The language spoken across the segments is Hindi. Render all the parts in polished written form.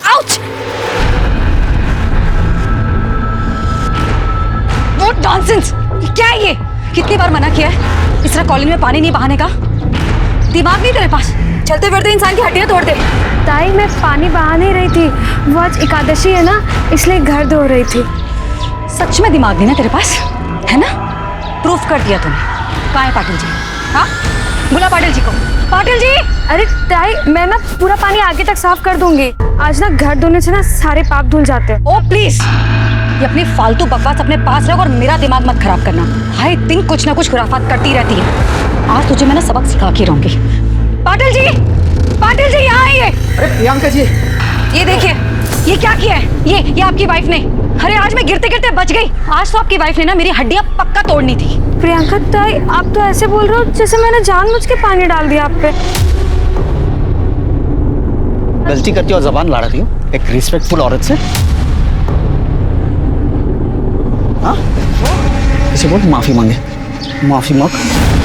आउच! What nonsense! क्या है ये? कितनी बार मना किया है इस तरह कॉलोनी में पानी नहीं बहाने का? दिमाग नहीं तेरे पास? चलते फिरते इंसान की हड्डियां तोड़ दे। ताई मैं पानी बहा नहीं रही थी, वो आज एकादशी है ना, इसलिए घर धो रही थी। सच में दिमाग नहीं ना तेरे पास, है ना? प्रूफ कर दिया तूने। कहाँ है पाटिल जी? हाँ, बुला पाटिल जी को। पाटिल जी! अरे ताई, मैं ना पूरा पानी आगे तक साफ कर दूंगी। आज ना घर धोने से ना सारे पाप धुल जाते हैं। ओ प्लीज, ये अपनी फालतू बकवास अपने पास रख और मेरा दिमाग मत खराब करना। हर दिन कुछ ना कुछ खुराफात करती रहती है। आज तुझे मैं ना सबक सिखा के रहूंगी। पाटिल जी! पाटिल जी, यहाँ आइए। अरे प्रियंका जी, ये देखिए, ये क्या किया है? ये आपकी वाइफ ने। अरे आज मैं गिरते गिरते बच गई। आज तो आपकी वाइफ ने ना मेरी हड्डियां पक्का तोड़नी थी। प्रियंका ताई, आप तो ऐसे बोल रहे हो जैसे मैंने जानबूझ के पानी डाल दिया आप पे। गलती करती हो और जबान लड़ा रही हो एक रिस्पेक्टफुल औरत से। हाँ, इसे बोल माफी मांगे। माफी मांग,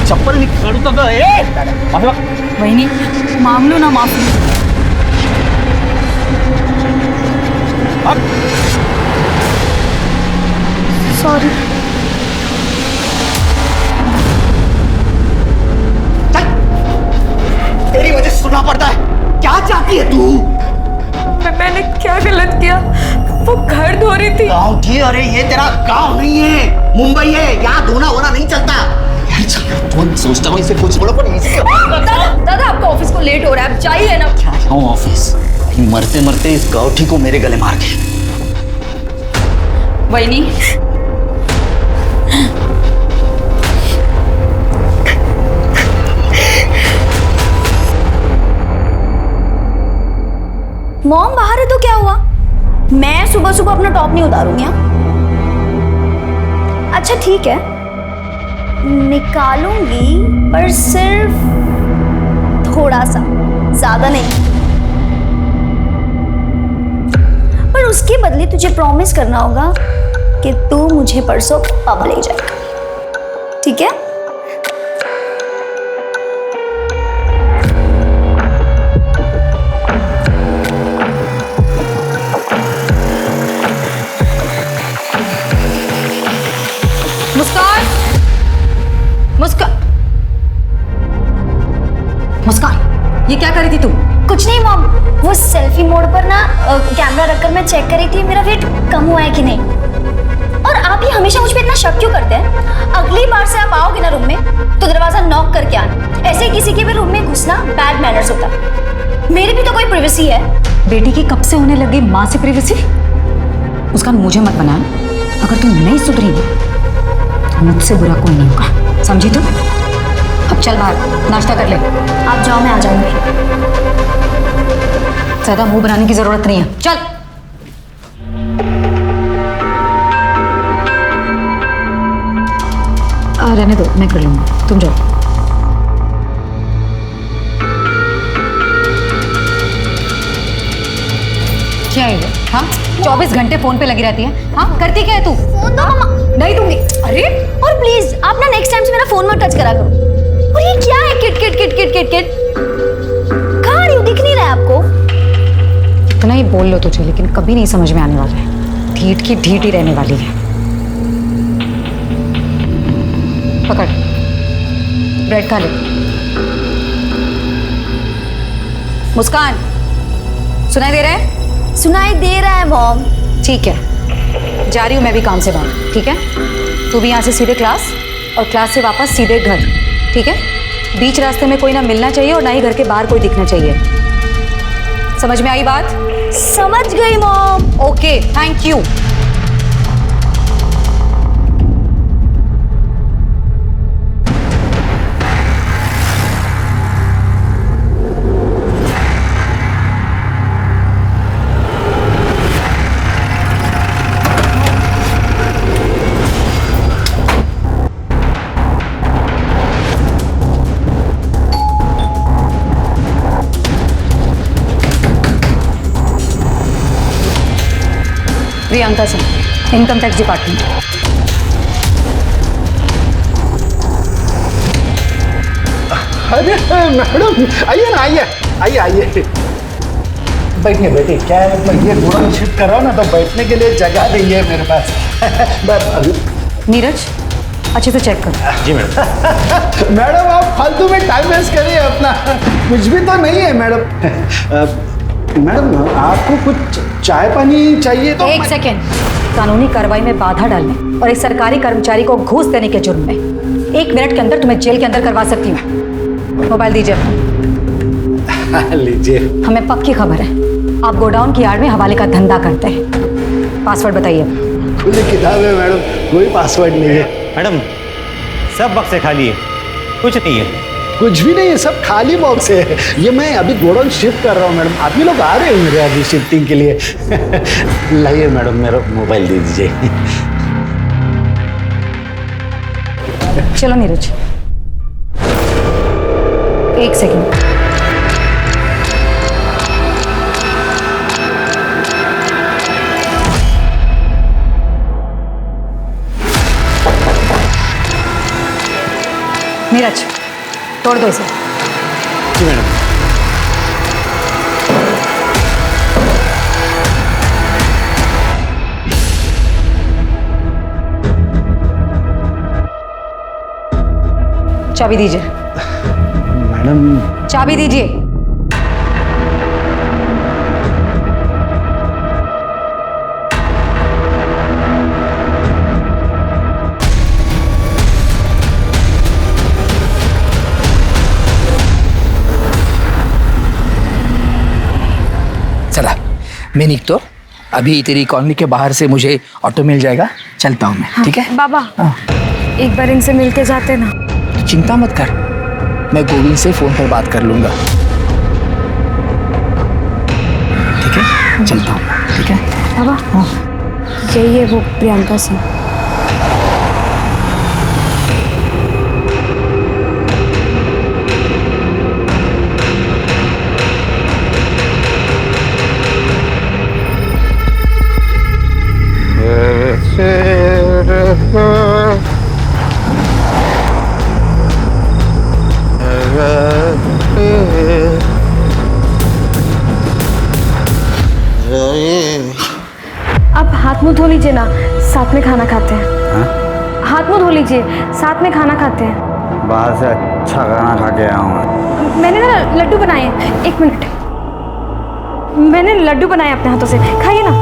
चप्पल निकालू तो माफी मांग। वही मांग लो ना माफी। सॉरी। तेरी वजह से सुनना पड़ता है। क्या चाहती है तू? मैंने क्या गलत किया? वो घर धो रही थी। गाँव थी? अरे ये तेरा गाँव नहीं है, मुंबई है। यहाँ धोना होना नहीं चलता। तुम सोचता हूँ इसे कुछ बोलो पर दादा आपका ऑफिस को लेट हो रहा है, आप जाइए ना। क्या जाऊँ ऑफिस? मरते मरते इस गाँठी को मेरे गले मार के। वही मॉम बाहर है तो क्या हुआ? मैं सुबह सुबह अपना टॉप नहीं उतारूंगी। अच्छा ठीक है, निकालूंगी पर सिर्फ थोड़ा सा, ज्यादा नहीं। पर उसके बदले तुझे प्रॉमिस करना होगा कि तू मुझे परसों पब ले जाएगा, ठीक है? मुस्कान! मुस्कान! मुस्कान, ये क्या कर रही थी तू? कुछ नहीं मॉम, वो सेल्फी मोड पर ना कैमरा रखकर मैं चेक कर रही थी मेरा वेट कम हुआ है कि नहीं। और आप ये हमेशा मुझ पे इतना शक क्यों करते हैं? अगली बार से आप आओगे ना रूम में तो दरवाजा नॉक करके आना। ऐसे किसी के भी रूम में घुसना बैड मैनर्स होता है। मेरी भी तो कोई प्राइवेसी है। बेटी की कब से होने लगी माँ से प्राइवेसी? मुस्कान, मुझे मत बना। अगर तू नहीं सुधरी ना, मुझसे बुरा कोई नहीं होगा, समझी तू? अब चल बाहर नाश्ता कर ले। आप जाओ, मैं आ जाऊंगी। ज्यादा मुंह बनाने की जरूरत नहीं है, चल। रहने दो, मैं कर लूंगा, तुम जाओ। क्या है ये? हाँ, 24 घंटे फोन पे लगी रहती है। हाँ, करती क्या है तू? फोन दो मम्मा। नहीं दूंगी। अरे और प्लीज आप ना नेक्स्ट टाइम से मेरा फोन मत टच करा करो। और ये क्या है? Kit kit kit kit kit kit कहाँ रही हूँ? दिख नहीं रहा है आपको? इतना ही बोल लो तुझे, लेकिन कभी नहीं समझ में आने वाला है। ढीठ की ढीठ ही रहने वाली है। पकड़, ब्रेड खा ले। मुस्कान, सुनाई दे रहा है? सुनाई दे रहा है मॉम। ठीक है, जा रही हूँ मैं भी काम से बाहर, ठीक है? तू भी यहाँ से सीधे क्लास और क्लास से वापस सीधे घर, ठीक है? बीच रास्ते में कोई ना मिलना चाहिए और ना ही घर के बाहर कोई दिखना चाहिए। समझ में आई बात? समझ गई mom. Okay, thank you. Priyanka Singh, income tax department. अरे मैडम आइए ना, आइए आइए आइए, बैठिए बैठिए। क्या है, मैं ये घोड़ा शिफ्ट कर रहा हूँ ना, तो बैठने के लिए जगह नहीं है मेरे पास। बस अभी नीरज अच्छे से चेक कर। जी मैडम। मैडम आप फालतू में टाइम वेस्ट करिए अपना, कुछ भी तो नहीं है मैडम। मैडम आपको कुछ चाय पानी चाहिए तो एक सेकेंड, कानूनी कार्रवाई में बाधा डालने और एक सरकारी कर्मचारी को घूस देने के जुर्म में 1 मिनट के अंदर तुम्हें जेल के अंदर करवा सकती हूँ। मोबाइल दीजिए अपना। लीजिए। हमें पक्की खबर है, आप गोडाउन की आड़ में हवाले का धंधा करते हैं। पासवर्ड बताइए। खुली किताब है मैडम, कोई पासवर्ड नहीं है। मैडम सब बक्से खाली है, कुछ नहीं है। कुछ भी नहीं है, सब खाली बॉक्स है। ये मैं अभी गोडाउन शिफ्ट कर रहा हूँ मैडम, आप ही लोग आ रहे हैं मेरे अभी शिफ्टिंग के लिए। लाइए मैडम, मेरा मोबाइल दे दीजिए। चलो नीरज, एक सेकेंड। नीरज तोड़ दो इसे। जी मैडम। चाबी दीजिए। मैडम चाबी दीजिए। चला मैं निकतो, अभी तेरी कॉलोनी के बाहर से मुझे ऑटो मिल जाएगा, चलता हूँ मैं। ठीक है बाबा, एक बार इनसे मिलके जाते ना। तो चिंता मत कर, मैं गोविंद से फोन पर बात कर लूंगा। ठीक है चलता हूँ। ठीक है बाबा, यही है वो प्रियंका सिंह। आप हाथ मुंह धो लीजिए ना, साथ में खाना खाते हैं। हाथ मुंह धो लीजिए, साथ में खाना खाते हैं। बाहर से अच्छा खाना खा के आया हूँ। मैंने ना लड्डू बनाए हैं, 1 मिनट। मैंने लड्डू बनाए अपने हाथों से, खाइए ना।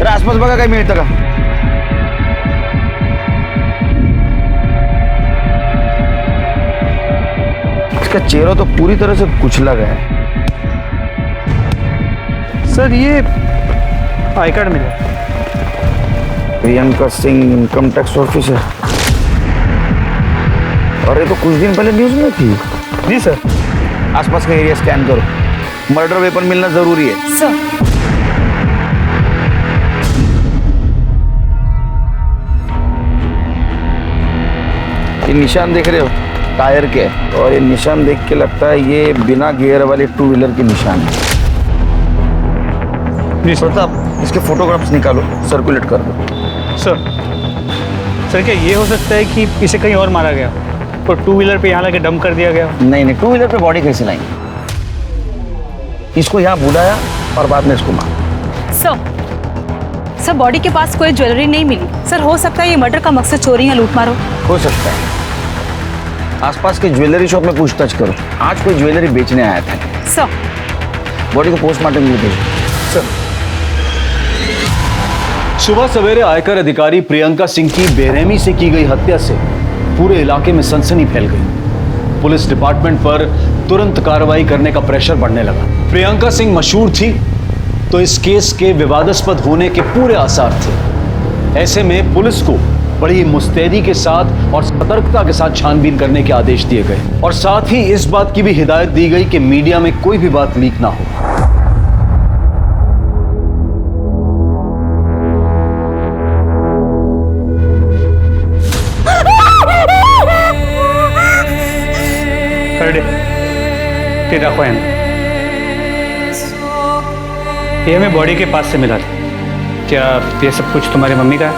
आसपास बघा काही मिळतं का? इसका चेहरा तो पूरी तरह से कुचला गया है। सर ये आई कार्ड मिला। Priyanka Singh income tax officer. अरे तो कुछ दिन पहले न्यूज में थी। जी सर। आसपास का एरिया स्कैन करो, मर्डर वेपन मिलना जरूरी है। सर ये निशान देख रहे हो टायर के, और ये निशान देख के लगता है ये बिना गियर वाले 2 व्हीलर के निशान है। जी सर। प्रताप, इसके फोटोग्राफ्स निकालो, सर्कुलेट कर दो। सर सर क्या ये हो सकता है कि इसे कहीं और मारा गया और 2 व्हीलर पे यहाँ लाके डंप कर दिया गया? नहीं नहीं, 2 व्हीलर पे बॉडी कैसे लाएंगे? इसको यहाँ बुलाया और बाद में इसको मारा। सर बॉडी के पास कोई ज्वेलरी नहीं मिली। सर हो सकता है ये मर्डर का मकसद चोरी या लूटमार हो सकता है। आसपास के ज्वेलरी शॉप में पूछताछ करो, आज कोई ज्वेलरी बेचने आया था। सर बॉडी को पोस्टमार्टम के लिए भेजो। सर सुबह सवेरे आयकर अधिकारी प्रियंका सिंह की बेरहमी से की गई हत्या से पूरे इलाके में सनसनी फैल गई। पुलिस डिपार्टमेंट पर तुरंत कार्रवाई करने का प्रेशर बढ़ने लगा। प्रियंका सिंह मशहूर थी तो इस केस के विवादास्पद होने के पूरे आसार थे। ऐसे में पुलिस को बड़ी मुस्तैदी के साथ और सतर्कता के साथ छानबीन करने के आदेश दिए गए और साथ ही इस बात की भी हिदायत दी गई कि मीडिया में कोई भी बात लीक ना हो। ये रखो ये हमें बॉडी के पास से मिला था। क्या ये सब कुछ तुम्हारी मम्मी का है?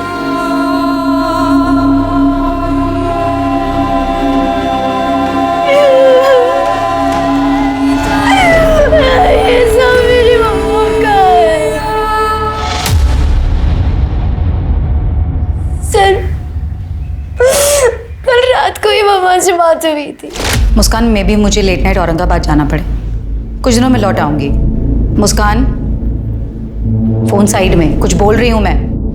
ये सब मेरी मम्मा का है। सर कल रात को ही मम्मा से बात हुई थी। मुस्कान में भी मुझे लेट नाइट औरंगाबाद जाना पड़े, कुछ दिनों में लौट आऊंगी। मुस्कान फोन साइड में, कुछ बोल रही हूँ मैं।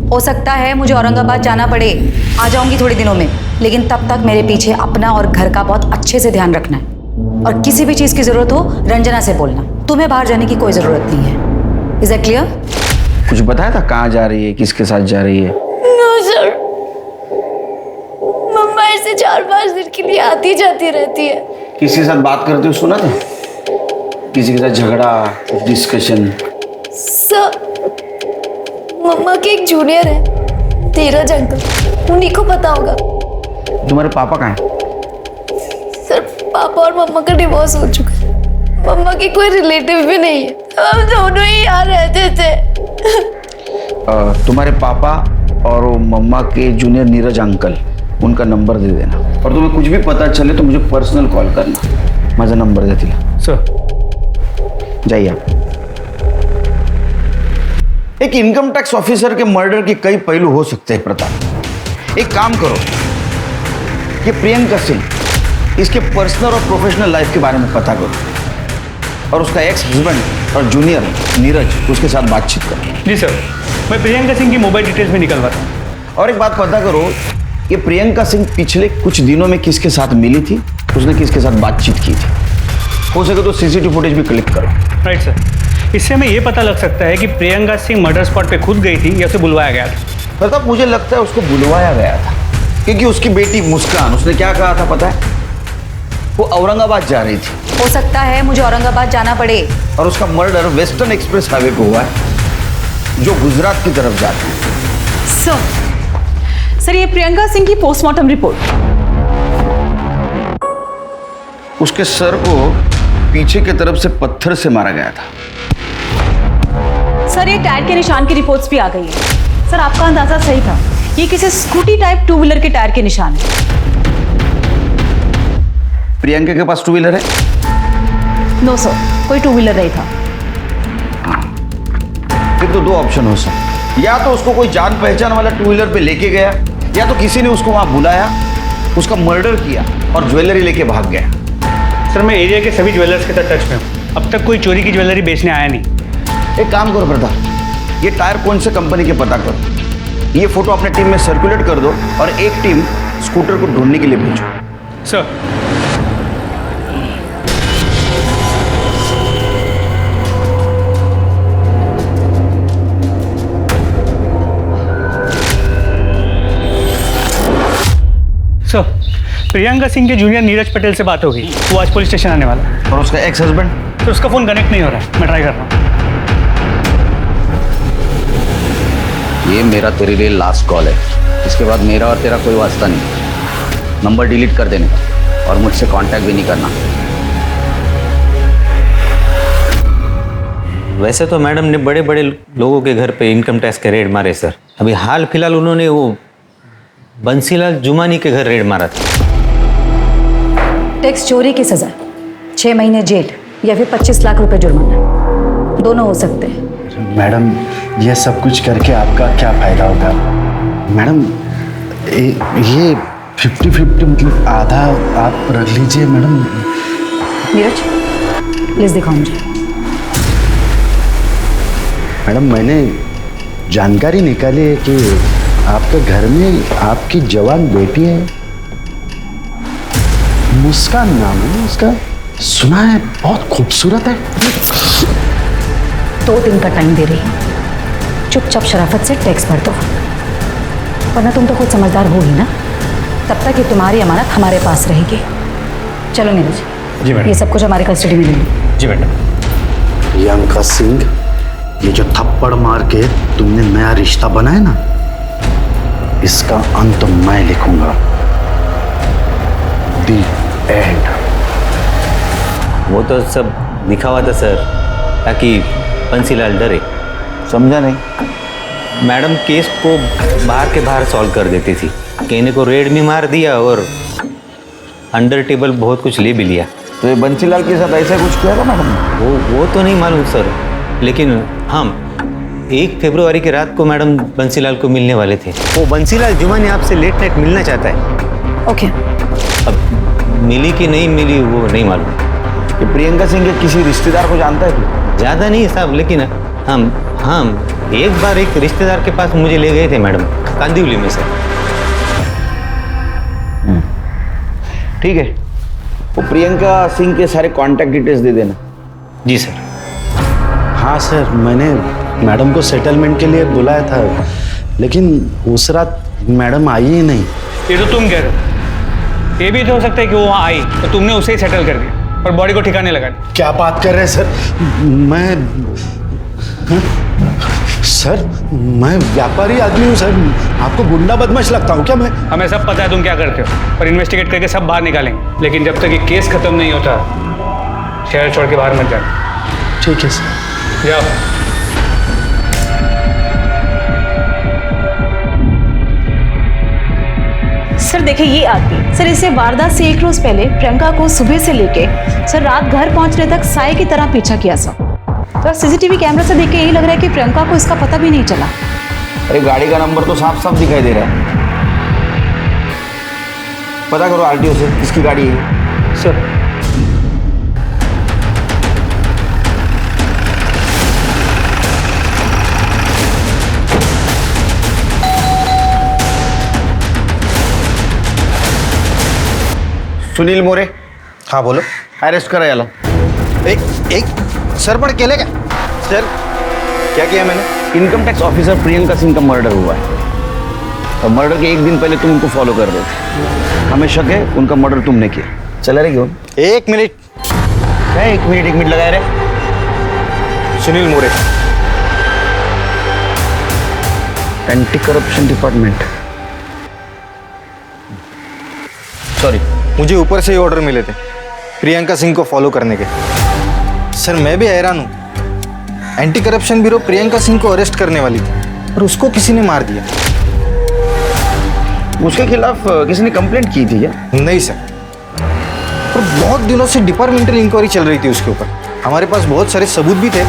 हो सकता है मुझे औरंगाबाद जाना पड़े, आ जाऊंगी थोड़े दिनों में, लेकिन तब तक मेरे पीछे अपना और घर का बहुत अच्छे से ध्यान रखना है। और किसी भी चीज की जरूरत हो रंजना से बोलना। तुम्हें बाहर जाने की कोई जरूरत नहीं है। Is that clear? कुछ बताया था कहाँ जा रही है, किसके साथ जा रही है? नो सर, मम्मा ऐसे 4-5 दिन के लिए आती जाती रहती है। किसी के साथ बात करते हुए सुना था? किसी के साथ झगड़ा, डिस्कशन? सर मम्मा के एक जूनियर है, धीरज अंकल, उन्हीं को पता होगा। तुम्हारे पापा कहाँ हैं? सर पापा और मम्मा का डिवोर्स हो चुका है। मम्मा के कोई रिलेटिव भी नहीं है, हम दोनों ही यहाँ रहते थे। तुम्हारे पापा और वो मम्मा के जूनियर नीरज अंकल, उनका नंबर दे देना, और तुम्हें कुछ भी पता चले तो मुझे पर्सनल कॉल करना। माझा नंबर दे दिला। सर जाइए आप। एक इनकम टैक्स ऑफिसर के मर्डर के कई पहलू हो सकते हैं प्रताप। एक काम करो, ये प्रियंका सिंह, इसके पर्सनल और प्रोफेशनल लाइफ के बारे में पता करो, और उसका एक्स हस्बैंड और जूनियर नीरज, उसके साथ बातचीत करो। जी सर, मैं प्रियंका सिंह की मोबाइल डिटेल्स भी निकलवाता हूँ। और एक बात पता करो, ये प्रियंका सिंह पिछले कुछ दिनों में किसके साथ मिली थी, उसने किसके साथ बातचीत की थी। हो सके तो सीसीटीवी फुटेज भी क्लिक करो। राइट सर, इससे हमें ये पता लग सकता है कि प्रियंका सिंह मर्डर स्पॉट पे खुद गई थी या उसे बुलवाया गया था। प्रताप, मुझे लगता है उसको बुलवाया गया था, क्योंकि उसकी बेटी मुस्कान, उसने क्या कहा था पता है? वो औरंगाबाद जा रही थी। हो सकता है मुझे औरंगाबाद जाना पड़े। और उसका मर्डर वेस्टर्न एक्सप्रेस हाईवे पे हुआ है, जो गुजरात की तरफ जाता है। सर ये प्रियंका सिंह की पोस्टमार्टम रिपोर्ट। उसके सर को पीछे की तरफ से पत्थर से मारा गया था। सर ये टायर के निशान की रिपोर्ट्स भी आ गई है। सर आपका अंदाजा सही था, ये किसी स्कूटी टाइप 2 व्हीलर के टायर के निशान है। प्रियंका के पास 2 व्हीलर है? नो सर, कोई 2 व्हीलर नहीं था। फिर तो 2 ऑप्शन हो सकते, या तो उसको कोई जान पहचान वाला 2 व्हीलर पे लेके गया, या तो किसी ने उसको वहां बुलाया, उसका मर्डर किया और ज्वेलरी लेके भाग गया। सर मैं एरिया के सभी ज्वेलर्स के साथ टच में हूँ, अब तक कोई चोरी की ज्वेलरी बेचने आया नहीं। एक काम करो प्रताप, ये टायर कौन से कंपनी के पता करो, ये फोटो अपने टीम में सर्कुलेट कर दो, और एक टीम स्कूटर को ढूंढने के लिए भेजो। सर प्रियंका सिंह के जूनियर नीरज पटेल से बात होगी, वो आज पुलिस स्टेशन आने वाला है। और उसका एक्स हस्बैंड? तो उसका फ़ोन कनेक्ट नहीं हो रहा है, मैं ट्राई कर रहा हूँ। ये मेरा तेरे लिए लास्ट कॉल है, इसके बाद मेरा और तेरा कोई वास्ता नहीं। नंबर डिलीट कर देने का और मुझसे कांटेक्ट भी नहीं करना। वैसे तो मैडम ने बड़े बड़े लोगों के घर पे इनकम टैक्स के रेड मारे सर। अभी हाल फिलहाल उन्होंने वो बंसीलाल जुमानी के घर रेड मारा था। टैक्स चोरी की सजा 6 महीने जेल या फिर 25 लाख रुपए जुर्माना, दोनों हो सकते हैं। मैडम ये सब कुछ करके आपका क्या फायदा होगा? मैडम ये 50-50 मतलब आधा आप रख लीजिए मैडम। नीरज प्लीज दिखाओ मुझे। मैडम मैंने जानकारी निकाली है कि आपके घर में आपकी जवान बेटी है, मुस्कान नाम है उसका, सुना है बहुत खूबसूरत है। 2 दिन का टाइम दे रही हूँ, चुपचाप शराफत से टैक्स भर दो, वरना तुम तो खुद समझदार हो ही ना। तब तक ये तुम्हारी अमानत हमारे पास रहेगी। चलो नीरज, जी मैडम। ये सब कुछ हमारे कस्टडी में ले लो। जी मैडम। प्रियंका सिंह, ये जो थप्पड़ मार के तुमने नया रिश्ता बनाया ना, इसका अंत मैं लिखूंगा। दी एंड। वो तो सब लिखा हुआ था सर, ताकि बंसीलाल डरे। समझा नहीं? मैडम केस को बाहर के बाहर सॉल्व कर देती थी, कहने को रेड में मार दिया और अंडर टेबल बहुत कुछ ले भी लिया। तो ये बंसीलाल के साथ ऐसा कुछ किया था मैडम? वो तो नहीं मालूम सर, लेकिन हाँ 1 फरवरी की रात को मैडम बंसीलाल को मिलने वाले थे। वो बंसीलाल जुमानी आपसे लेट नाइट मिलना चाहता है। ओके। अब मिली कि नहीं मिली वो नहीं मालूम। ये प्रियंका सिंह के किसी रिश्तेदार को जानता है तू? ज़्यादा नहीं साहब, लेकिन हम एक बार एक रिश्तेदार के पास मुझे ले गए थे मैडम, कांदिवली में सर। ठीक है, वो प्रियंका सिंह के सारे कांटेक्ट डिटेल्स दे देना। जी सर। हाँ सर, मैंने मैडम को सेटलमेंट के लिए बुलाया था, लेकिन उस रात मैडम आई ही नहीं। ये तो तुम कह रहे हो, ये भी तो हो सकता है कि वो वहाँ आई तो तुमने उसे ही सेटल कर दिया और बॉडी को ठिकाने लगा दिया। क्या बात कर रहे हैं सर? मैं व्यापारी आदमी हूँ सर, आपको गुंडा बदमाश लगता हूँ क्या मैं? हमें सब पता है तुम क्या करते हो, और इन्वेस्टिगेट करके सब बाहर निकालेंगे, लेकिन जब तक ये केस खत्म नहीं होता शहर छोड़ के बाहर मत जाना। ठीक है सर। जाओ। सर देखिए ये आदमी, सर इसे वारदात से 1 रोज पहले प्रियंका को सुबह से लेके सर रात घर पहुंचने तक साए की तरह पीछा किया सर। तो सीसीटीवी कैमरा से देख के यही लग रहा है कि प्रियंका को इसका पता भी नहीं चला। अरे गाड़ी का नंबर तो साफ साफ दिखाई दे रहा है। पता करो आरटीओ से किसकी गाड़ी है। सर सुनील मोरे। हाँ बोलो। अरेस्ट करा याला। एक सर पण केले क्या? सर क्या किया मैंने? Income tax officer Priyanka Singh का मर्डर हुआ है और मर्डर के 1 दिन पहले तुम उनको फॉलो कर रहे थे। हमें शक है उनका मर्डर तुमने किया। चला रहे क्यों? 1 मिनट। क्या 1 मिनट लगाए रहे? सुनील मोरे, एंटी करप्शन डिपार्टमेंट। सॉरी, मुझे ऊपर से ही ऑर्डर मिले थे प्रियंका सिंह को फॉलो करने के। सर मैं भी हैरान हूँ, anti corruption bureau Priyanka Singh को अरेस्ट करने वाली थी और उसको किसी ने मार दिया। उसके खिलाफ किसी ने कंप्लेंट की थी क्या? नहीं सर, पर बहुत दिनों से डिपार्टमेंटल इंक्वायरी चल रही थी उसके ऊपर। हमारे पास बहुत सारे सबूत भी थे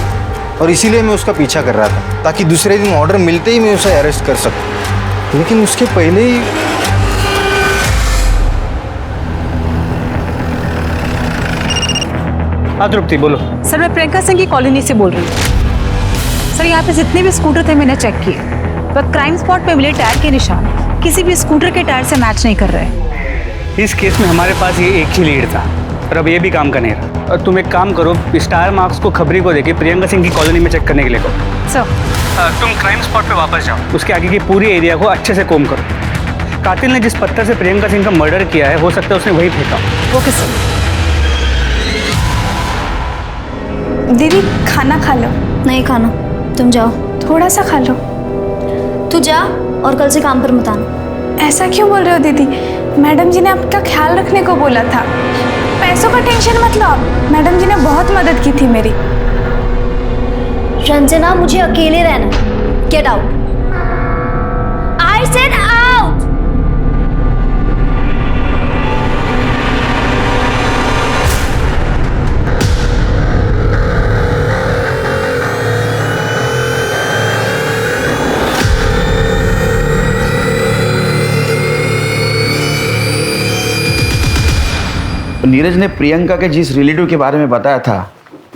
और इसीलिए मैं उसका पीछा कर रहा था, ताकि दूसरे दिन ऑर्डर मिलते ही मैं उसे अरेस्ट कर सकूं। लेकिन उसके पहले ही हाँ तृप्ति बोलो। सर मैं प्रियंका सिंह की कॉलोनी से बोल रही हूँ। सर यहाँ पे जितने भी स्कूटर थे मैंने चेक किए, पर क्राइम स्पॉट पे मिले टायर के निशान किसी भी स्कूटर के टायर से मैच नहीं कर रहे। इस केस में हमारे पास ये एक ही लीड था और अब ये भी काम का नहीं रहा। और तुम एक काम करो, स्टार मार्क्स को खबरी को देके प्रियंका सिंह की कॉलोनी में चेक करने के लिए कहो। सर तुम क्राइम स्पॉट पे वापस जाओ, उसके आगे की पूरी एरिया को अच्छे से कोम करो। कातिल ने जिस पत्थर से प्रियंका सिंह का मर्डर किया है, हो सकता है उसने वही फेंका। वो किससे? दीदी खाना खा लो। नहीं खाना, तुम जाओ। थोड़ा सा खा लो। तू जा और कल से काम पर मत आना। ऐसा क्यों बोल रहे हो दीदी? मैडम जी ने आपका ख्याल रखने को बोला था। पैसों का टेंशन मत लो आप, मैडम जी ने बहुत मदद की थी मेरी। रंजना, मुझे अकेले रहना। Get out. I said out. Neeraj ने प्रियंका के जिस रिलेटिव के बारे में बताया था,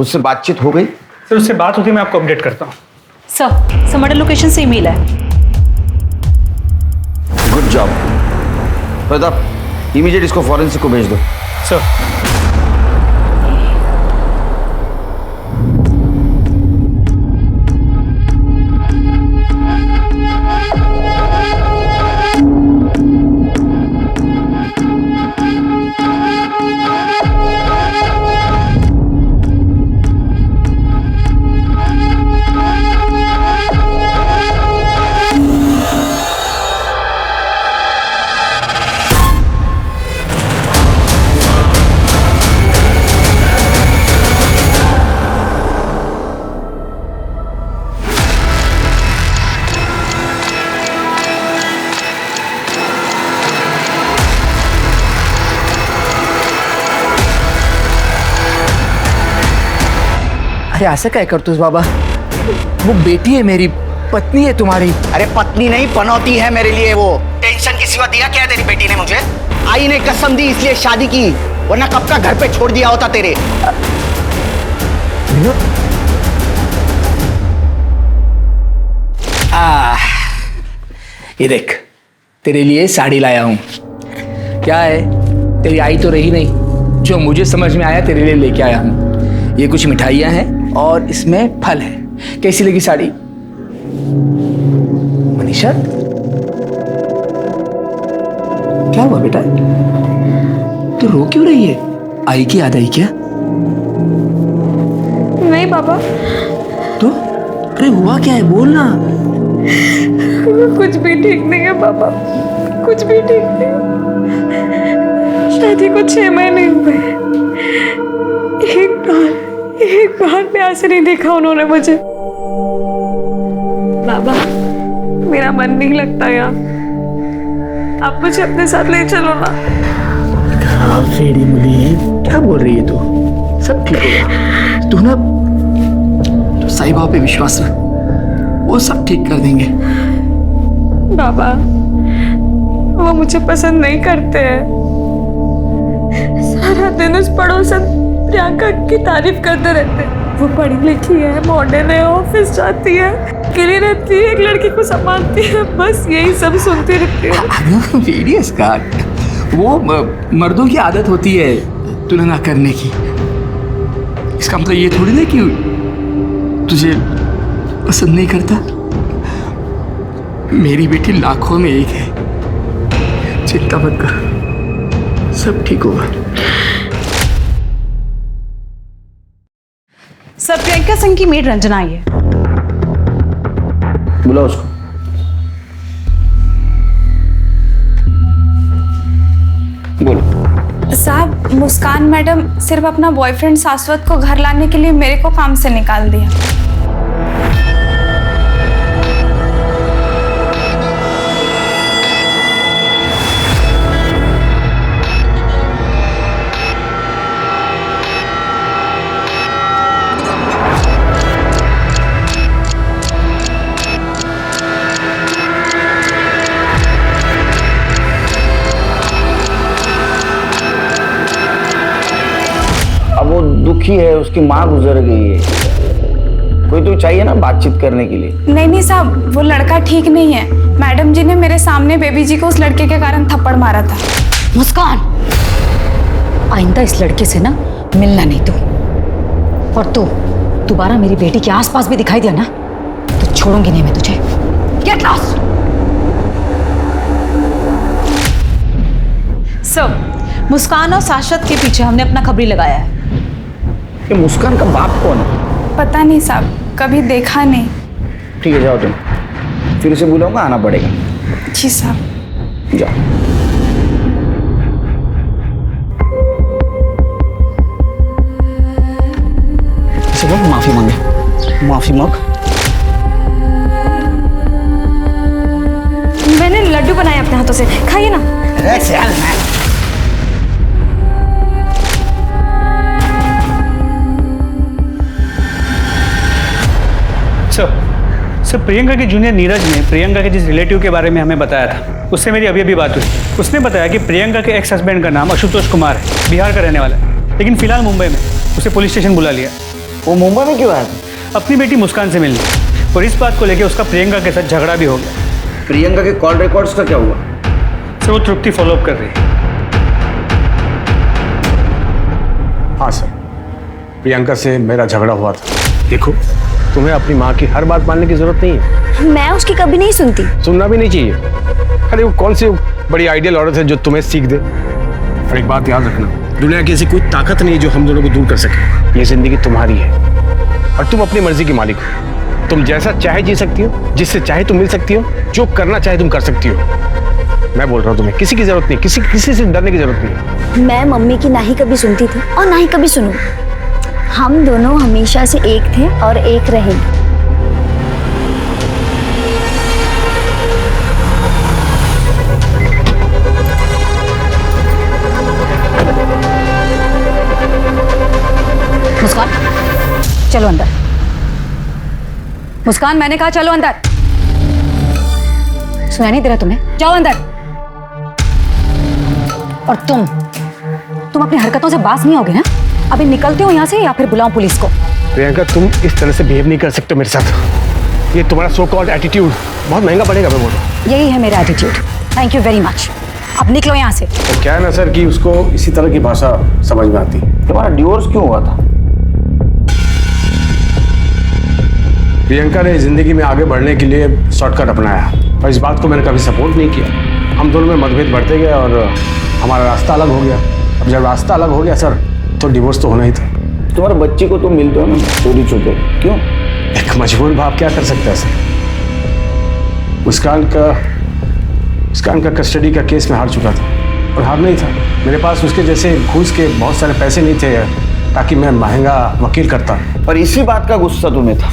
उससे बातचीत हो गई? सर उससे बात होती, मैं आपको अपडेट करता हूँ। सर मर्डर लोकेशन से ईमेल है। गुड जॉब प्रताप, इमीडिएट इसको फॉरेंसिक को भेज दो। सर अरे ऐसा क्या करतूस बाबा? वो बेटी है मेरी, पत्नी है तुम्हारी। अरे पत्नी नहीं, पनौती है मेरे लिए वो। टेंशन की सिवा दिया क्या है तेरी बेटी ने मुझे? आई ने कसम दी इसलिए शादी की, वरना कब का घर पे छोड़ दिया होता तेरे। ये देख, तेरे लिए साड़ी लाया हूं। क्या है, तेरी आई तो रही नहीं, जो मुझे समझ में आया तेरे लिए लेके आया हूं। ये कुछ मिठाइयां हैं और इसमें फल है। कैसी लगी साड़ी मनीषा? क्या हुआ बेटा, तू रो क्यों रही है? आई की याद आई क्या? नहीं पापा। तो अरे हुआ क्या है, बोल ना। कुछ भी ठीक नहीं है पापा, कुछ भी ठीक नहीं। शादी को 6 महीने हुए, एक बार प्यार से नहीं देखा उन्होंने मुझे। बाबा मेरा मन नहीं लगता यार, आप मुझे अपने साथ ले चलो ना। फेरी मुली है, क्या बोल रही है तू? सब ठीक होगा, तू ना तो साईं बाबा पे विश्वास रख, वो सब ठीक कर देंगे। बाबा वो मुझे पसंद नहीं करते हैं, सारा दिन उस पड़ोसन प्रियंका की तारीफ करते रहते हैं। वो पढ़ी लिखी है, मॉडर्न है, ऑफिस जाती है, अकेली रहती है, एक लड़की को संभालती है, बस यही सब सुनती रहती है। वेरियस का वो मर्दों की आदत होती है तुलना करने की। इसका मतलब ये थोड़ी ना कि तुझे पसंद नहीं करता। मेरी बेटी लाखों में एक है, चिंता मत कर, सब ठीक होगा। सर प्रियंका सिंह की मेड रंजना आई है। बुलाओ उसको। बोलो। साहब मुस्कान मैडम सिर्फ अपना बॉयफ्रेंड शाश्वत को घर लाने के लिए मेरे को काम से निकाल दिया। वो दुखी है, उसकी माँ गुजर गई है, कोई तो चाहिए ना बातचीत करने के लिए। नहीं साहब, वो लड़का ठीक नहीं है। मैडम जी ने मेरे सामने बेबी जी को उस लड़के के कारण थप्पड़ मारा था। मुस्कान, आइंदा इस लड़के से ना मिलना नहीं तू। और तू दोबारा मेरी बेटी के आसपास भी दिखाई दिया ना तो छोड़ूंगी नहीं मैं तुझे। Get lost. सर, मुस्कान और शाश्वत के पीछे हमने अपना खबरी लगाया है। ये मुस्कान का बाप कौन है? पता नहीं साहब, कभी देखा नहीं। ठीक है, जाओ तुम, फिर से बुलाऊंगा, आना पड़ेगा। जी साहब। जाओ। सब माफी मांगे, माफी मांग। मैंने लड्डू बनाए अपने हाथों से, खाइए ना। अरे चल मैं सर प्रियंका के जूनियर नीरज ने प्रियंका के जिस रिलेटिव के बारे में हमें बताया था, उससे मेरी अभी बात हुई। उसने बताया कि प्रियंका के एक्स हस्बैंड का नाम आशुतोष कुमार है, बिहार का रहने वाला है, लेकिन फिलहाल मुंबई में। उसे पुलिस स्टेशन बुला लिया। वो मुंबई में क्यों आया था? अपनी बेटी मुस्कान से मिलने, और इस बात को लेकर उसका प्रियंका के साथ झगड़ा भी हो गया। प्रियंका के कॉल रिकॉर्ड्स का क्या हुआ? सर वो तृप्ति फॉलोअप कर रही है। हाँ सर, प्रियंका से मेरा झगड़ा हुआ था। देखो, तुम्हें अपनी माँ की हर बात मानने की जरूरत नहीं है। मैं उसकी कभी नहीं सुनती। सुनना भी नहीं चाहिए। अरे वो कौन सी बड़ी आइडियल औरत है जो तुम्हें सीख दे। और एक बात याद रखना, दुनिया की ऐसी कोई ताकत नहीं है जो हम दोनों को दूर कर सके। ये जिंदगी तुम्हारी है और तुम अपनी मर्जी की मालिक हो। तुम जैसा चाहे जी सकती हो, जिससे चाहे तुम मिल सकती हो, जो करना चाहे तुम कर सकती हो। मैं बोल रहा हूँ, तुम्हें किसी की जरूरत नहीं, किसी से डरने की जरूरत नहीं। मैं मम्मी की ना ही कभी सुनती थी और ना ही कभी सुनूं। हम दोनों हमेशा से एक थे और एक रहेंगे। मुस्कान, चलो अंदर। मुस्कान, मैंने कहा चलो अंदर। सुनाई नहीं दे रहा तुम्हें? जाओ अंदर। और तुम अपनी हरकतों से बाज नहीं होगे ना? अभी निकलते हो यहाँ से या फिर बुलाऊं पुलिस को? प्रियंका, तुम इस तरह से बिहेव नहीं कर सकते मेरे साथ। ये तुम्हारा सो कॉल्ड एटीट्यूड बहुत महंगा पड़ेगा। मैं बोल रहा हूँ, यही है मेरा attitude. Thank you very much. अब निकलो यहाँ से। तो क्या है ना सर कि उसको इसी तरह की भाषा समझ में आती है। तुम्हारा डिवोर्स क्यों हुआ था? प्रियंका ने जिंदगी में आगे बढ़ने के लिए शॉर्टकट अपनाया और इस बात को मैंने कभी सपोर्ट नहीं किया। हम दोनों में मतभेद बढ़ते गए और हमारा रास्ता अलग हो गया। अब जब रास्ता अलग हो गया सर, तो डिवोर्स तो होना ही था। तुम्हारे बच्चे को तुम मिलते हो ना चोरी छुपे, क्यों? एक मजबूर बाप क्या कर सकता है सर? मुस्कान का कस्टडी का केस में हार चुका था और हार नहीं था। मेरे पास उसके जैसे घूस के बहुत सारे पैसे नहीं थे ताकि मैं महंगा वकील करता। और इसी बात का गुस्सा तुम्हें था।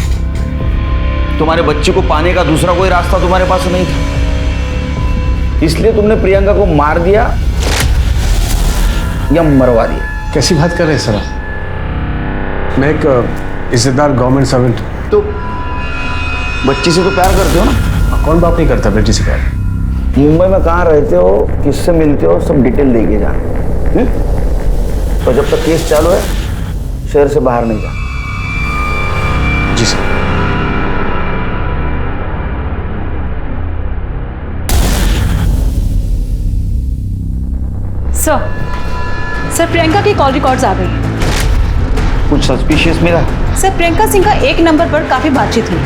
तुम्हारे बच्चे को पाने का दूसरा कोई रास्ता तुम्हारे पास नहीं था, इसलिए तुमने प्रियंका को मार दिया या मरवा दिया। कैसी बात कर रहे हैं सर आप? मैं एक इज्जतदार गवर्नमेंट सर्वेंट। तो बच्ची से तो प्यार करते हो ना? कौन बाप नहीं करता बेटी से प्यार? मुंबई में कहाँ रहते हो, किससे मिलते हो, सब डिटेल देके जा। तो जब तक केस चालू है शहर से बाहर नहीं जा। जी सर। सर प्रियंका की कॉल रिकॉर्ड्स आ गई। कुछ सस्पिशियस मिला? सर प्रियंका सिंह का एक नंबर पर काफी बातचीत हुई।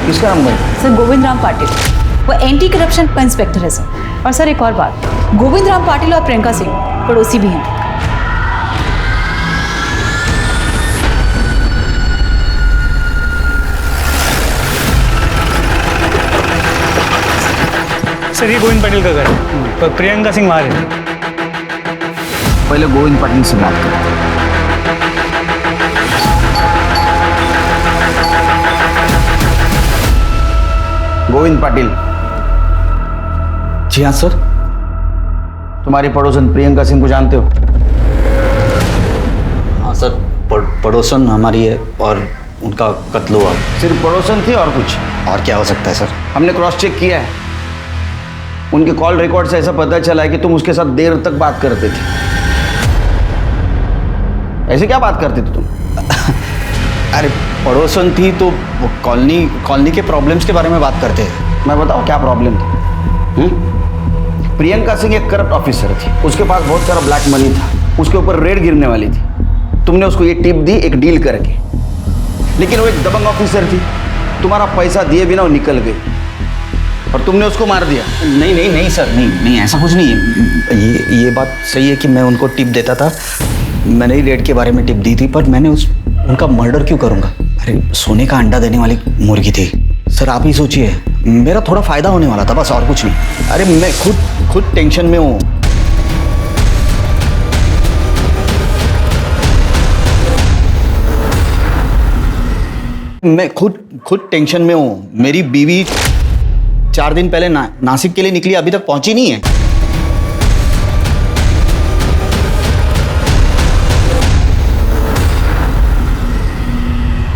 किसका नंबर? सर गोविंद राम पाटिल, वो एंटी करप्शन का इंस्पेक्टर है सर। और सर एक और बात, गोविंद राम पाटिल और प्रियंका सिंह पड़ोसी भी हैं। सर ये गोविंद पाटिल का घर है, पर प्रियंका सिंह वहाँ रहती है। पहले गोविंद पाटिल से बात करो। गोविंद पाटिल। जी हाँ सर। तुम्हारी पड़ोसन प्रियंका सिंह को जानते हो? हाँ सर, पड़ोसन हमारी है और उनका कत्ल हुआ। सिर्फ पड़ोसन थी और कुछ? और क्या हो सकता है सर? हमने क्रॉस चेक किया है, उनके कॉल रिकॉर्ड से ऐसा पता चला है कि तुम उसके साथ देर तक बात करते थे। ऐसे क्या बात करते थे तुम? अरे पड़ोसन थी तो वो कॉलोनी के प्रॉब्लम्स के बारे में बात करते हैं। मैं बताऊं क्या प्रॉब्लम था? प्रियंका सिंह एक करप्ट ऑफिसर थी, उसके पास बहुत सारा ब्लैक मनी था, उसके ऊपर रेड गिरने वाली थी। तुमने उसको ये टिप दी एक डील करके, लेकिन वो एक दबंग ऑफिसर थी, तुम्हारा पैसा दिए बिना वो निकल गई। और तुमने उसको मार दिया। नहीं नहीं नहीं सर, नहीं नहीं, ऐसा कुछ नहीं है। ये बात सही है कि मैं उनको टिप देता था, मैंने ही रेड के बारे में टिप दी थी, पर मैंने उनका मर्डर क्यों करूँगा? अरे सोने का अंडा देने वाली मुर्गी थी सर, आप ही सोचिए, मेरा थोड़ा फायदा होने वाला था, बस और कुछ नहीं। अरे मैं खुद टेंशन में हूँ। मैं खुद टेंशन में हूँ। मेरी बीवी 4 दिन पहले नासिक के लिए निकली, अभी तक पहुंची नहीं है।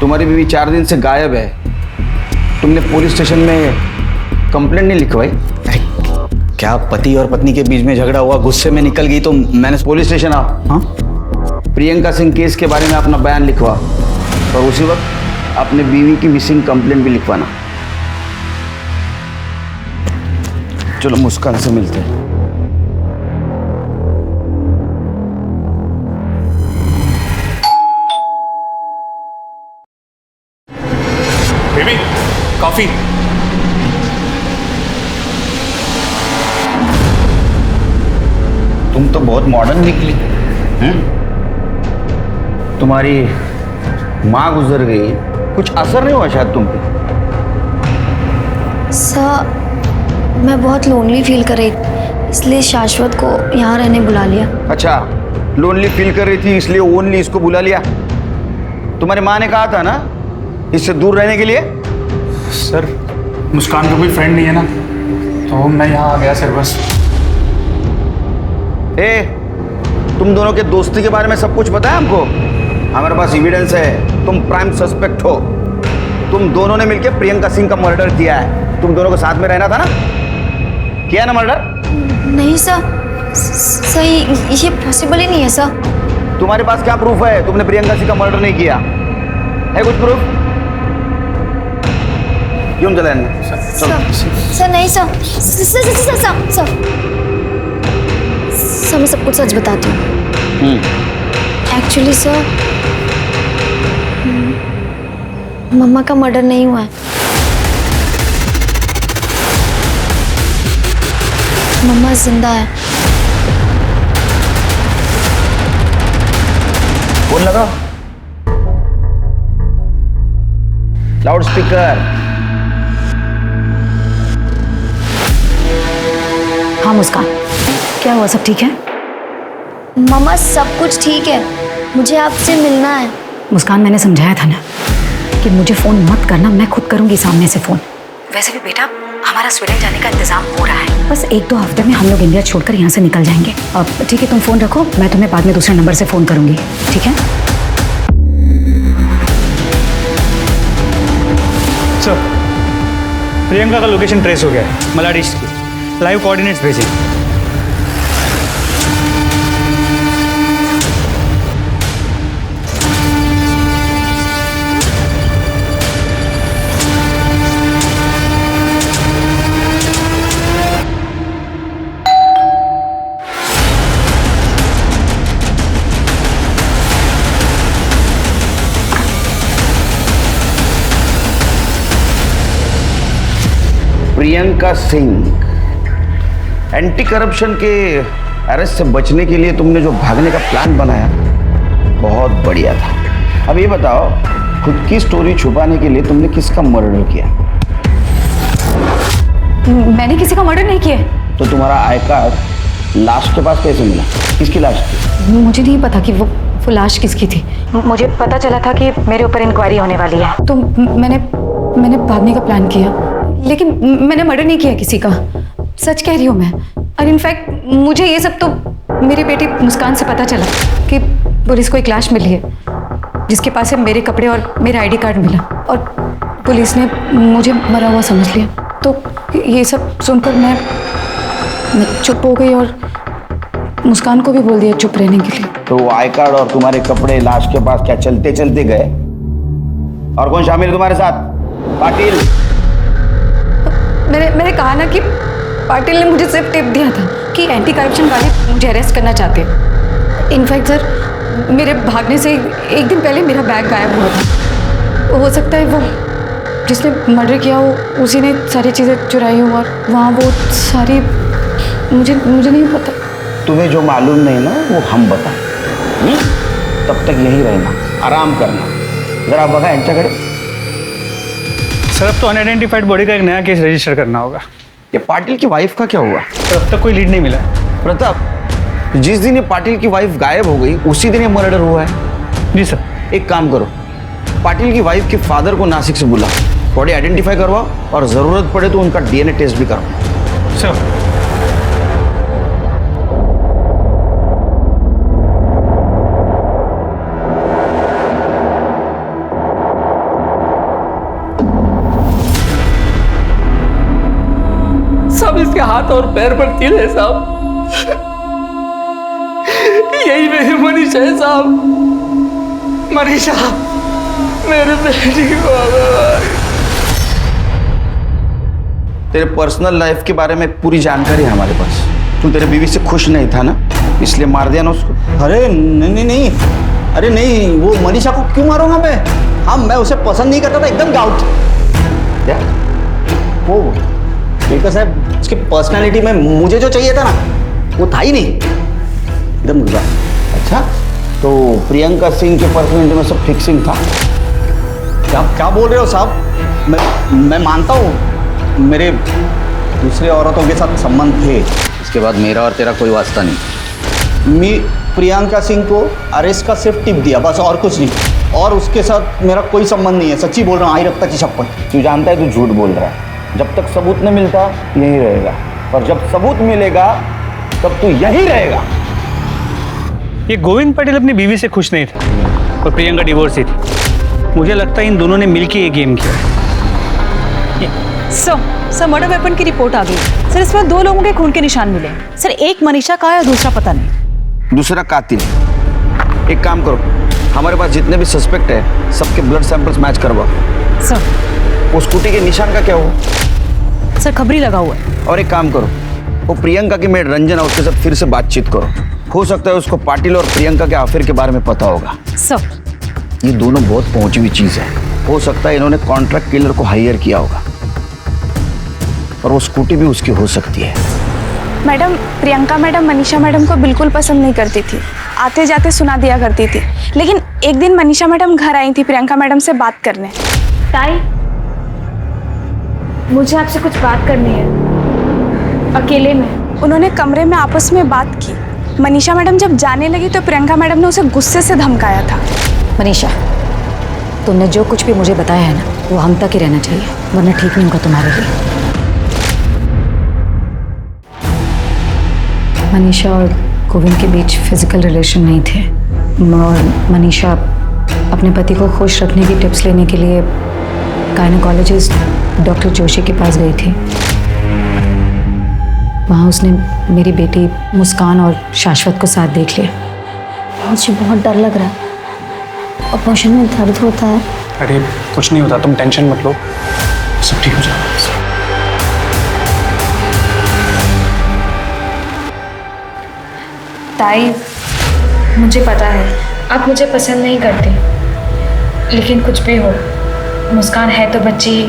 तुम्हारी बीवी 4 दिन से गायब है, तुमने पुलिस स्टेशन में कंप्लेंट नहीं लिखवाई? अरे क्या पति और पत्नी के बीच में झगड़ा हुआ, गुस्से में निकल गई तो मैंने पुलिस स्टेशन आओ। हाँ, प्रियंका सिंह केस के बारे में अपना बयान लिखवा और उसी वक्त अपने बीवी की मिसिंग कंप्लेंट भी लिखवाना। चलो मुस्कान से मिलते हैं। Baby coffee. तुम तो बहुत मॉडर्न निकली हैं? तुम्हारी माँ गुजर गई, कुछ असर नहीं हुआ शायद तुम पे? सर मैं बहुत लोनली फील कर रही, इसलिए शाश्वत को यहाँ रहने बुला लिया। अच्छा, लोनली फील कर रही थी इसलिए ओनली इसको बुला लिया? तुम्हारी माँ ने कहा था ना इससे दूर रहने के लिए? सर मुस्कान का कोई फ्रेंड नहीं है ना, तो मैं यहाँ आ गया सर बस। तुम दोनों के दोस्ती के बारे में सब कुछ पता है हमको, हमारे पास एविडेंस है, तुम प्राइम सस्पेक्ट हो। तुम दोनों ने मिलकर प्रियंका सिंह का मर्डर किया है। तुम दोनों को साथ में रहना था ना, किया ना मर्डर? नहीं सर, सही ये पॉसिबल ही नहीं है सर। तुम्हारे पास क्या प्रूफ है तुमने प्रियंका सिंह का मर्डर नहीं किया है? कुछ प्रूफ? क्यों चले सर नहीं सर, सर मैं सब कुछ सच बताती हूँ। एक्चुअली सर मम्मा का मर्डर नहीं हुआ है, मम्मा जिंदा है। फोन लगाओ, लाउड स्पीकर। हाँ मुस्कान, क्या हुआ, सब ठीक है? मम्मा सब कुछ ठीक है, मुझे आपसे मिलना है। मुस्कान मैंने समझाया था ना कि मुझे फ़ोन मत करना, मैं खुद करूंगी सामने से फ़ोन। वैसे भी बेटा हमारा स्वीडन जाने का इंतजाम हो रहा है, बस 1-2 हफ्ते में हम लोग इंडिया छोड़कर यहाँ से निकल जाएंगे। अब ठीक है, तुम फ़ोन रखो, मैं तुम्हें बाद में दूसरे नंबर से फ़ोन करूंगी, ठीक है? सर प्रियंका का लोकेशन ट्रेस हो गया है, मलाड ईस्ट की। लाइव कोऑर्डिनेट्स भेजें। प्रियंका सिंह, एंटी करप्शन के अरेस्ट से बचने के लिए तुमने जो भागने का प्लान बनाया बहुत बढ़िया था। अब ये बताओ, खुद की स्टोरी छुपाने के लिए तुमने किसका मर्डर किया? मैंने किसी का मर्डर नहीं किया। तो तुम्हारा आई कार्ड लाश के पास कैसे मिला? किसकी लाश थी? मुझे नहीं पता कि वो लाश किसकी थी। मुझे पता चला था कि मेरे ऊपर इंक्वायरी होने वाली है, तो मैंने भागने का प्लान किया, लेकिन मैंने मर्डर नहीं किया किसी का, सच कह रही हूँ मैं। और इनफैक्ट मुझे ये सब तो मेरी बेटी मुस्कान से पता चला कि पुलिस को एक लाश मिली है जिसके पास से मेरे कपड़े और मेरा आईडी कार्ड मिला, और पुलिस ने मुझे मरा हुआ समझ लिया। तो ये सब सुनकर मैं चुप हो गई और मुस्कान को भी बोल दिया चुप रहने के लिए। तो वो आई कार्ड और तुम्हारे कपड़े लाश के पास क्या चलते चलते गए? और कौन शामिल तुम्हारे साथ? पाटिल। मैंने कहा ना कि पाटिल ने मुझे सिर्फ टिप दिया था कि एंटी करप्शन वाले मुझे अरेस्ट करना चाहते हैं। इनफैक्ट सर मेरे भागने से 1 दिन पहले मेरा बैग गायब हुआ था। हो सकता है जिसने मर्डर किया हो उसी ने सारी चीज़ें चुराई हो और वहाँ वो सारी मुझे नहीं पता। तुम्हें जो मालूम नहीं ना वो हम बताएं। तब तक यही रहना, आराम करना। जरा बघा यांच्याकडे। सर अब तो अनआइडेंटिफाइड बॉडी का एक नया केस रजिस्टर करना होगा। ये पाटिल की वाइफ का क्या हुआ? सर अब तक कोई लीड नहीं मिला। प्रताप, जिस दिन ये पाटिल की वाइफ गायब हो गई उसी दिन ये मर्डर हुआ है। जी सर। एक काम करो, पाटिल की वाइफ के फादर को नासिक से बुला, बॉडी आइडेंटिफाई करवाओ और जरूरत पड़े तो उनका डीएनए टेस्ट भी करवाओ। सर सब इसके हाथ और पैर पर तिल है साहब। यही मेरी मनीषा है साहब। मनीषा मेरे बेटी को तेरे पर्सनल लाइफ के बारे में पूरी जानकारी है हमारे पास। तू तेरे बीवी से खुश नहीं था ना, इसलिए मार दिया ना उसको। अरे नहीं, अरे नहीं, वो मनीषा को क्यों मारूंगा मैं? हाँ, मैं उसे पसंद नहीं करता था, एकदम डाउट। क्या? वो स्पीकर साहब, उसकी पर्सनालिटी में मुझे जो चाहिए था ना वो था ही नहीं, एकदम गुजरा। अच्छा, तो प्रियंका सिंह के पर्सनालिटी में सब फिक्सिंग था? क्या बोल रहे हो साहब? मैं मानता हूँ मेरे दूसरे औरतों के साथ संबंध थे, इसके बाद मेरा और तेरा कोई वास्ता नहीं। मैं प्रियंका सिंह को अरेस्ट का सिर्फ टिप दिया बस, और कुछ नहीं। और उसके साथ मेरा कोई संबंध नहीं है, सच्ची बोल रहा हूँ, आई रफ्ता की शपथ। तू जानता है तू झूठ बोल रहा है। जब तक सबूत नहीं मिलता यही रहेगा, और जब सबूत मिलेगा तब तू यही रहेगा। ये गोविंद पटेल अपनी बीवी से खुश नहीं था और प्रियंका डिवोर्स ही थी। मुझे लगता है इन दोनों ने मिलकर ये गेम किया। सर मर्डर वेपन की रिपोर्ट आ गई। सर इसमें 2 लोगों के खून के निशान मिले। सर एक मनीषा का है और दूसरा पता नहीं। दूसरा कातिल। एक काम करो, हमारे पास जितने भी सस्पेक्ट है सबके ब्लड सैंपल्स मैच करवाओ। सर वो स्कूटी के निशान का क्या हुआ? सर खबरी लगा हुआ है। और एक काम करो, वो प्रियंका की मेड रंजन है, उसके साथ फिर से बातचीत करो। हो सकता है उसको पाटिल और प्रियंका के अफेयर के बारे में पता होगा। सर ये दोनों बहुत पहुंची हुई चीज है। हो सकता है इन्होंने कॉन्ट्रैक्ट किलर को हायर किया होगा, और वो स्कूटी भी उसकी हो सकती है। Madam, Priyanka madam Manisha madam को बिल्कुल पसंद नहीं करती थी, आते जाते सुना दिया करती थी। लेकिन एक दिन मनीषा मैडम घर आई थी प्रियंका मैडम से बात करने। ताई, मुझे आपसे कुछ बात करनी है, अकेले में। उन्होंने कमरे में आपस में बात की। मनीषा मैडम जब जाने लगी तो प्रियंका मैडम ने उसे गुस्से से धमकाया था। मनीषा, तुमने जो कुछ भी मुझे बताया है ना वो हम तक ही रहना चाहिए, वरना ठीक नहीं होगा तुम्हारे लिए। मनीषा और गोविंद के बीच फिजिकल रिलेशन नहीं थे, और मनीषा अपने पति को खुश रखने की टिप्स लेने के लिए गायनेकोलॉजिस्ट डॉक्टर जोशी के पास गई थी। वहाँ उसने मेरी बेटी मुस्कान और शाश्वत को साथ देख लिया। मुझे बहुत डर लग रहा है, ऑपरेशन में दर्द होता है। अरे कुछ नहीं होता, तुम टेंशन मत लो, सब ठीक हो जाएगा। ताई, मुझे पता है आप मुझे पसंद नहीं करते, लेकिन कुछ भी हो, मुस्कान है तो बच्ची ही,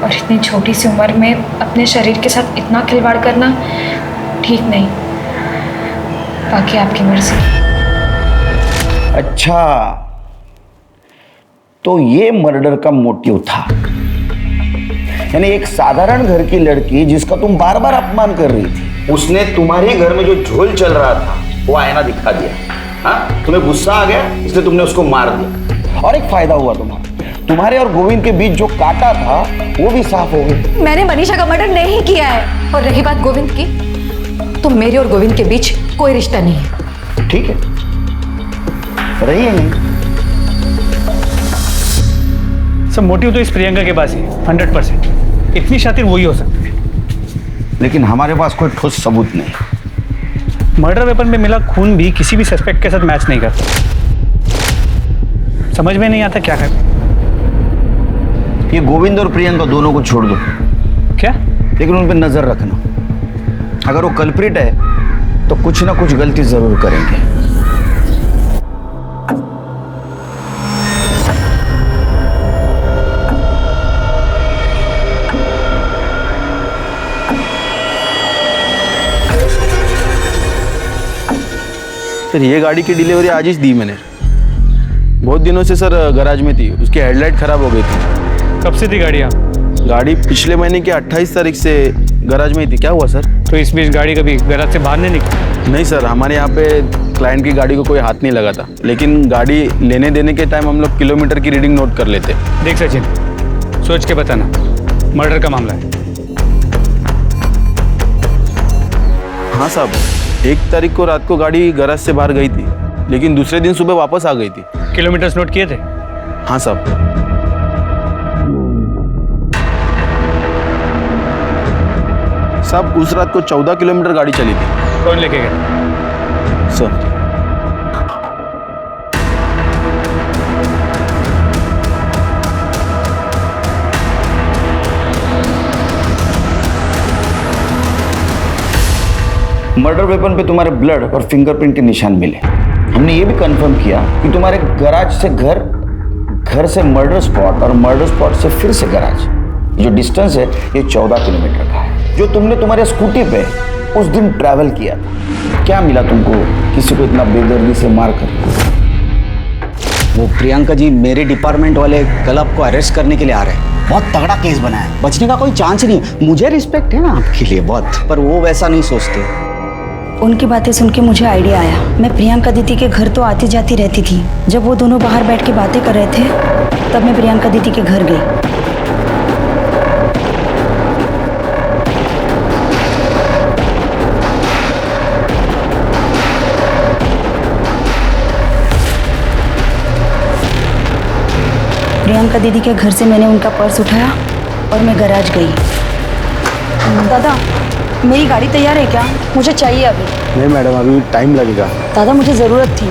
और इतनी छोटी सी उम्र में अपने शरीर के साथ इतना खिलवाड़ करना ठीक नहीं। बाकी आपकी मर्जी। अच्छा, तो ये मर्डर का मोटिव था, यानी एक साधारण घर की लड़की जिसका तुम बार बार अपमान कर रही थी, उसने तुम्हारे घर में जो झोल चल रहा था वो आईना दिखा दिया। हाँ, तुम्हें गुस्सा आ गया इसलिए तुमने उसको मार दिया, और एक फायदा हुआ तुम्हारे और गोविंद के बीच जो कांटा था वो भी साफ हो गया। मैंने मनीषा का मर्डर नहीं किया है, और रही बात गोविंद की, तो मेरे और गोविंद के बीच कोई रिश्ता नहीं है। ठीक है, रही है नहीं। सब मोटिव तो इस प्रियंका के पास ही 100%। इतनी शातिर वही हो सकती है, लेकिन हमारे पास कोई ठोस सबूत नहीं। मर्डर वेपन में मिला खून भी किसी भी सस्पेक्ट के साथ मैच नहीं करता। समझ में नहीं आता क्या करें। ये गोविंद और प्रियंका दोनों को छोड़ दो। क्या? लेकिन उन पर नजर रखना, अगर वो कल्प्रिट है तो कुछ ना कुछ गलती जरूर करेंगे। सर ये गाड़ी की डिलीवरी आज ही दी मैंने। बहुत दिनों से सर गैराज में थी, उसकी हेडलाइट खराब हो गई थी। कब से थी गाड़ी यहाँ? गाड़ी पिछले महीने की 28 तारीख से गैराज में ही थी। क्या हुआ सर? तो इस बीच गाड़ी कभी गैराज से बाहर नहीं निकली? नहीं सर, हमारे यहाँ पे क्लाइंट की गाड़ी को कोई हाथ नहीं लगा था, लेकिन गाड़ी लेने देने के टाइम हम लोग किलोमीटर की रीडिंग नोट कर लेते। देख सचिन, सोच के बताना, मर्डर का मामला है। हाँ साहब, 1 तारीख को रात को गाड़ी गैराज से बाहर गई थी, लेकिन दूसरे दिन सुबह वापस आ गई थी। किलोमीटर्स नोट किए थे? हाँ साहब। साहब उस रात को 14 किलोमीटर गाड़ी चली थी। कौन लेके गया? सर मर्डर वेपन पे तुम्हारे ब्लड और फिंगरप्रिंट के निशान मिले। हमने ये भी कंफर्म किया कि तुम्हारे गैराज से घर, घर से मर्डर स्पॉट और मर्डर स्पॉट से फिर से गैराज, जो डिस्टेंस है ये 14 किलोमीटर का है, जो तुमने तुम्हारे स्कूटी पे उस दिन ट्रैवल किया था। क्या मिला तुमको किसी को इतना बेदर्दी से मार कर? वो प्रियंका जी मेरे डिपार्टमेंट वाले कल आपको अरेस्ट करने के लिए आ रहे हैं। बहुत तगड़ा केस बना है, बचने का कोई चांस नहीं है। मुझे रिस्पेक्ट है ना आपके लिए बहुत, पर वो वैसा नहीं सोचते। उनकी बातें सुन के मुझे आइडिया आया। मैं प्रियंका दीदी के घर तो आती जाती रहती थी। जब वो दोनों बाहर बैठ के बातें कर रहे थे तब मैं प्रियंका दीदी के घर गई। प्रियंका दीदी के घर से मैंने उनका पर्स उठाया और मैं गैराज गई। दादा, मेरी गाड़ी तैयार है क्या? मुझे चाहिए अभी। नहीं मैडम, अभी टाइम लगेगा। दादा मुझे ज़रूरत थी।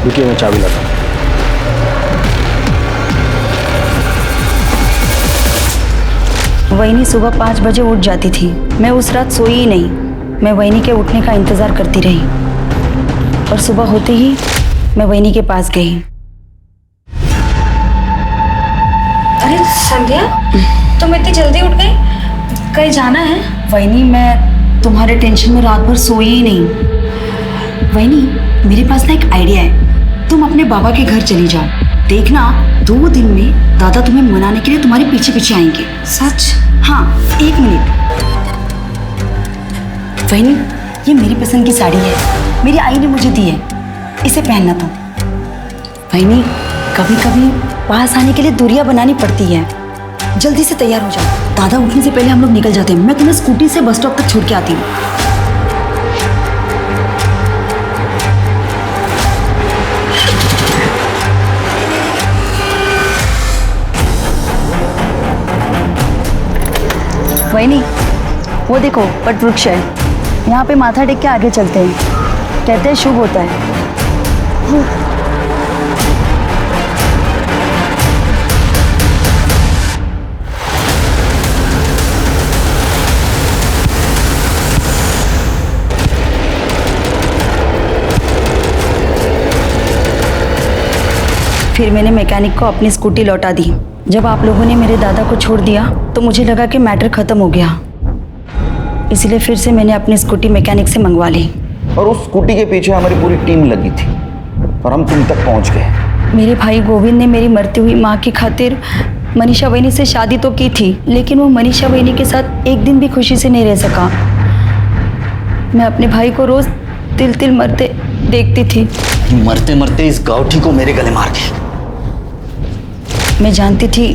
रुकिए मैं चाबी लाता हूँ। वहीनी सुबह 5 बजे उठ जाती थी। मैं उस रात सोई ही नहीं। मैं वहीनी के उठने का इंतज़ार करती रही और सुबह होते ही मैं वहीनी के पास गई। अरे संध्या, तुम इतनी जल्दी उठ गई? कहीं जाना है? वहीनी, मैं तुम्हारे टेंशन में रात भर सोई ही नहीं। वहीनी, मेरे पास ना एक आइडिया है। तुम अपने बाबा के घर चली जाओ। देखना 2 दिन में दादा तुम्हें मनाने के लिए तुम्हारे पीछे पीछे आएंगे। सच? हाँ, 1 मिनट। वहीनी, ये मेरी पसंद की साड़ी है, मेरी आई ने मुझे दी है, इसे पहनना तुम। वहीनी, कभी कभी पास आने के लिए दूरियां बनानी पड़ती है। जल्दी से तैयार हो जाओ, दादा उठने से पहले हम लोग निकल जाते हैं। मैं तुम्हें स्कूटी से बस स्टॉप तक छोड़ के आती हूँ। वहीनी, वो देखो वट वृक्ष है, यहाँ पे माथा टेक के आगे चलते हैं। कहते हैं शुभ होता है। फिर मैंने मैकेनिक को अपनी स्कूटी लौटा दी। जब आप लोगों ने मेरे दादा को छोड़ दिया तो मुझे लगा कि मैटर खत्म हो गया, इसलिए फिर से मैंने अपनी स्कूटी मैकेनिक से मंगवा ली। और उस स्कूटी के पीछे हमारी पूरी टीम लगी थी और हम तुम तक पहुंच गए। मेरे भाई गोविंद ने मेरी मरती हुई माँ की खातिर मनीषा वहीनी से शादी तो की थी, लेकिन वो मनीषा वहीनी के साथ एक दिन भी खुशी से नहीं रह सका। मैं अपने भाई को रोज तिल तिल मरते देखती थी। मरते मरते इस गाउठी को मेरे गले मार के। मैं जानती थी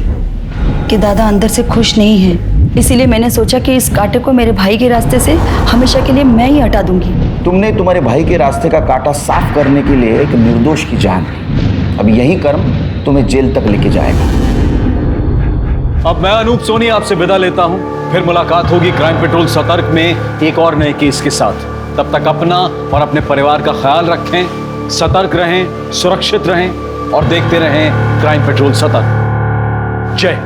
कि दादा अंदर से खुश नहीं है, इसीलिए मैंने सोचा कि इस कांटे को मेरे भाई के रास्ते से हमेशा के लिए मैं ही हटा दूंगी। तुमने तुम्हारे भाई के रास्ते का कांटा साफ करने के लिए एक निर्दोष की जान दी। अब यही कर्म तुम्हें जेल तक लेके जाएगा। अब मैं अनूप सोनी आपसे विदा लेता हूं। फिर मुलाकात होगी क्राइम पेट्रोल सतर्क में एक और नए केस के साथ। तब तक अपना और अपने परिवार का ख्याल रखें, सतर्क रहें, सुरक्षित रहें और देखते रहें क्राइम पेट्रोल सतर्क। जय